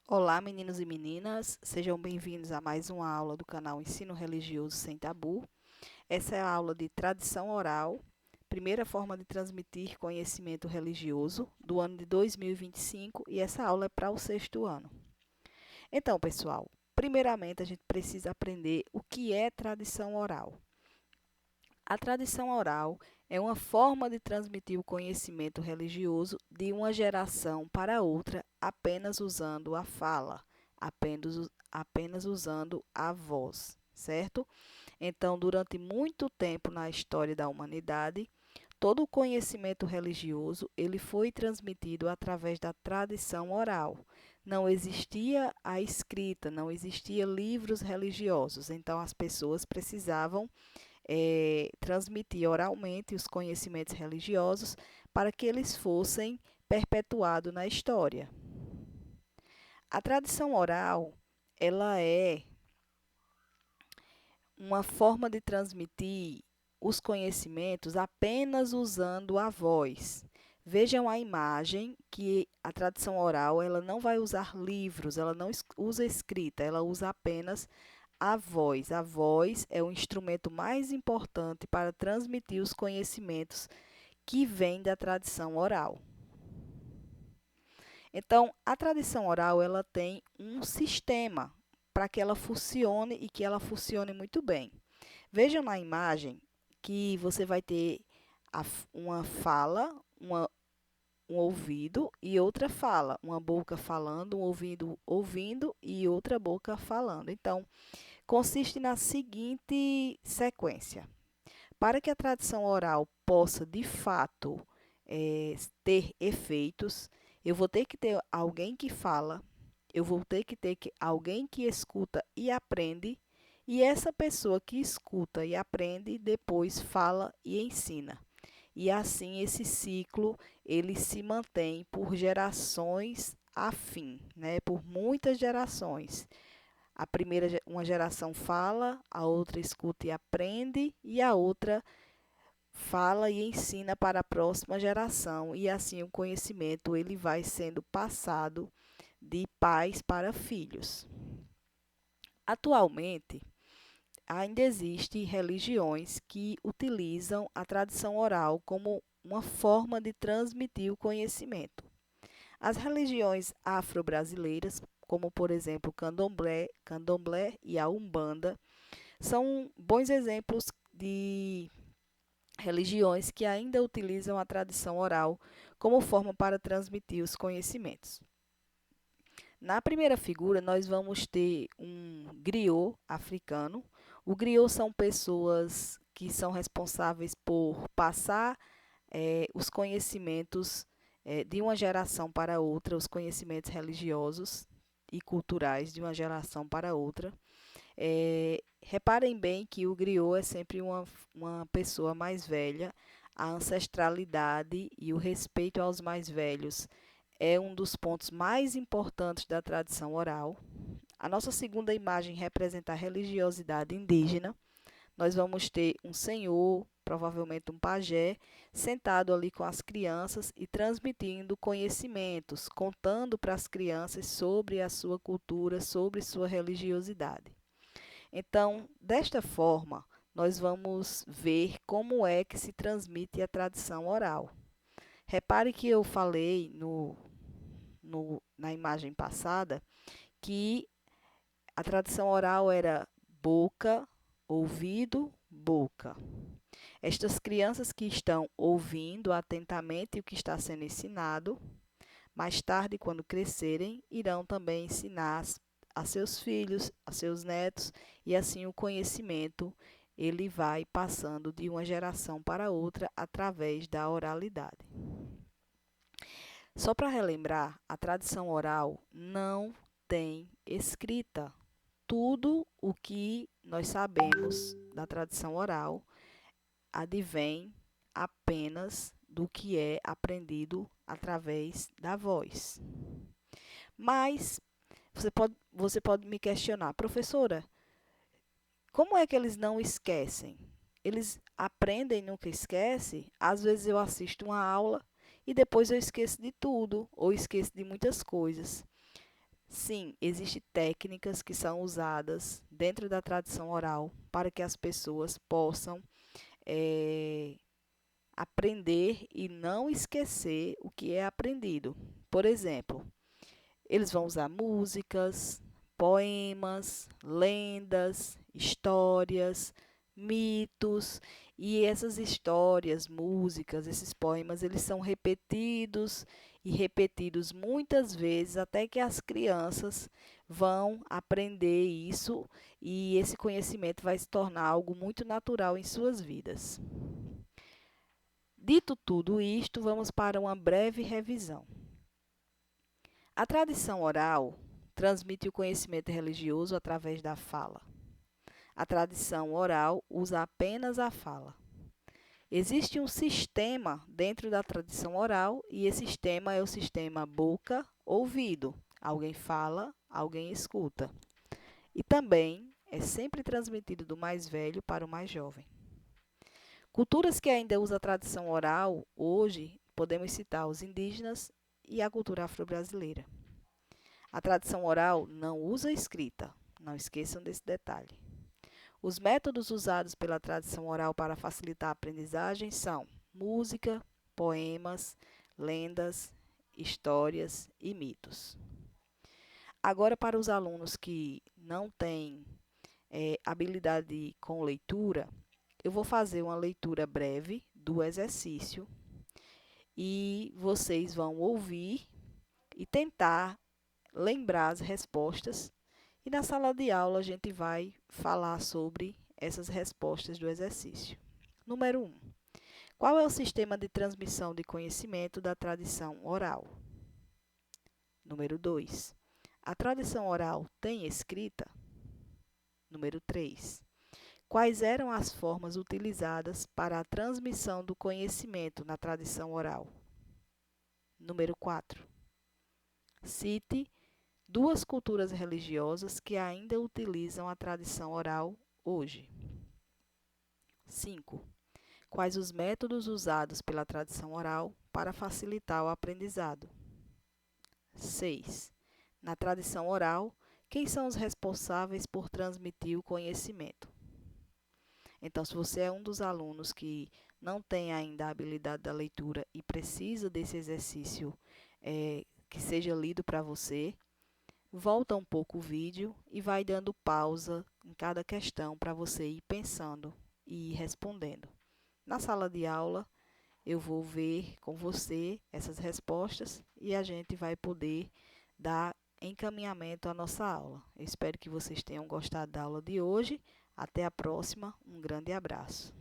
Olá, meninos e meninas, sejam bem-vindos a mais uma aula do canal Ensino Religioso Sem Tabu. Essa é a aula de tradição oral, primeira forma de transmitir conhecimento religioso do ano de 2025, e essa aula é para o sexto ano. Então, pessoal, primeiramente a gente precisa aprender o que é tradição oral. A tradição oral é uma forma de transmitir o conhecimento religioso de uma geração para outra apenas usando a fala, apenas usando a voz, certo? Então, durante muito tempo na história da humanidade, todo o conhecimento religioso ele foi transmitido através da tradição oral. Não existia a escrita, não existia livros religiosos, então as pessoas precisavam transmitir oralmente os conhecimentos religiosos para que eles fossem perpetuados na história. A tradição oral, ela é uma forma de transmitir os conhecimentos apenas usando a voz. Vejam a imagem que a tradição oral, ela não vai usar livros, ela não usa escrita, ela usa apenas a voz. A voz é o instrumento mais importante para transmitir os conhecimentos que vêm da tradição oral. Então, a tradição oral ela tem um sistema para que ela funcione e que ela funcione muito bem. Vejam na imagem que você vai ter uma fala, um ouvido e outra fala, uma boca falando, um ouvido ouvindo e outra boca falando. Então, consiste na seguinte sequência: para que a tradição oral possa, de fato, ter efeitos, eu vou ter que ter alguém que fala, eu vou ter que ter alguém que escuta e aprende, e essa pessoa que escuta e aprende, depois fala e ensina. E assim esse ciclo ele se mantém por gerações a fim, né? Por muitas gerações. Uma geração fala, a outra escuta e aprende, e a outra fala e ensina para a próxima geração, e assim o conhecimento ele vai sendo passado de pais para filhos. Atualmente, ainda existem religiões que utilizam a tradição oral como uma forma de transmitir o conhecimento. As religiões afro-brasileiras, como por exemplo Candomblé e a Umbanda, são bons exemplos de religiões que ainda utilizam a tradição oral como forma para transmitir os conhecimentos. Na primeira figura, nós vamos ter um griot africano. O griot são pessoas que são responsáveis por passar os conhecimentos de uma geração para outra, os conhecimentos religiosos e culturais de uma geração para outra. Reparem bem que o griot é sempre uma pessoa mais velha. A ancestralidade e o respeito aos mais velhos é um dos pontos mais importantes da tradição oral. A nossa segunda imagem representa a religiosidade indígena. Nós vamos ter um senhor, provavelmente um pajé, sentado ali com as crianças e transmitindo conhecimentos, contando para as crianças sobre a sua cultura, sobre sua religiosidade. Então, desta forma, nós vamos ver como é que se transmite a tradição oral. Repare que eu falei na imagem passada que a tradição oral era boca, ouvido, boca. Estas crianças que estão ouvindo atentamente o que está sendo ensinado, mais tarde, quando crescerem, irão também ensinar a seus filhos, a seus netos, e assim o conhecimento ele vai passando de uma geração para outra através da oralidade. Só para relembrar, a tradição oral não tem escrita. Tudo o que nós sabemos da tradição oral advém apenas do que é aprendido através da voz. Mas você pode me questionar, professora, como é que eles não esquecem? Eles aprendem e nunca esquecem? Às vezes eu assisto uma aula e depois eu esqueço de tudo, ou esqueço de muitas coisas. Sim, existem técnicas que são usadas dentro da tradição oral para que as pessoas possam eh, aprender e não esquecer o que é aprendido. Por exemplo, eles vão usar músicas, poemas, lendas, histórias, mitos, e essas histórias, músicas, esses poemas, eles são repetidos e repetidos muitas vezes até que as crianças vão aprender isso e esse conhecimento vai se tornar algo muito natural em suas vidas. Dito tudo isto, vamos para uma breve revisão. A tradição oral transmite o conhecimento religioso através da fala. A tradição oral usa apenas a fala. Existe um sistema dentro da tradição oral e esse sistema é o sistema boca-ouvido. Alguém fala, alguém escuta. E também é sempre transmitido do mais velho para o mais jovem. Culturas que ainda usam a tradição oral hoje, podemos citar os indígenas e a cultura afro-brasileira. A tradição oral não usa escrita, não esqueçam desse detalhe. Os métodos usados pela tradição oral para facilitar a aprendizagem são música, poemas, lendas, histórias e mitos. Agora, para os alunos que não têm habilidade com leitura, eu vou fazer uma leitura breve do exercício e vocês vão ouvir e tentar lembrar as respostas. E na sala de aula a gente vai falar sobre essas respostas do exercício. Número 1. Qual é o sistema de transmissão de conhecimento da tradição oral? Número 2. A tradição oral tem escrita? Número 3. Quais eram as formas utilizadas para a transmissão do conhecimento na tradição oral? Número 4. Cite duas culturas religiosas que ainda utilizam a tradição oral hoje. 5. Quais os métodos usados pela tradição oral para facilitar o aprendizado? 6. Na tradição oral, quem são os responsáveis por transmitir o conhecimento? Então, se você é um dos alunos que não tem ainda a habilidade da leitura e precisa desse exercício que seja lido para você, volta um pouco o vídeo e vai dando pausa em cada questão para você ir pensando e ir respondendo. Na sala de aula, eu vou ver com você essas respostas e a gente vai poder dar encaminhamento à nossa aula. Eu espero que vocês tenham gostado da aula de hoje. Até a próxima. Um grande abraço.